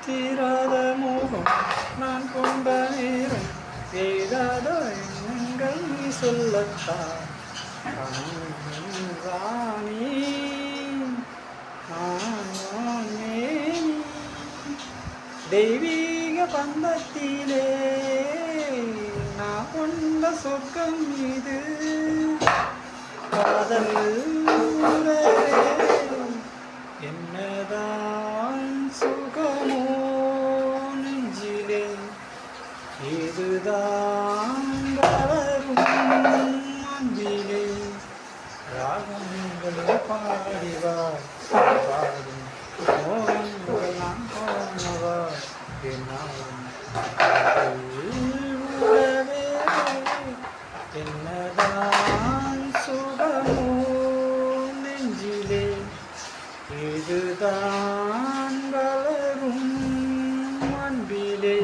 தீராத மோகம் நான் கொண்ட நேரம் ஏதாத எண்ணங்கள் நீ சொல்லத்தான் ராணி நான் மேனி தெய்வீக பந்தத்திலே நான் கொண்ட சொர்க்கம் இது காதல் உறவே என்னதான் சுகமோ நெஞ்சிலே இதுதான் வளரும் அன்பிலே ராகங்களை பாடிவார் பாடும் மோகங்கள் நான் போனவார் என்னாலும் உறவே என்னதான் சுகமோ நெஞ்சிலே இதுதான் வளரும் அன்பிலே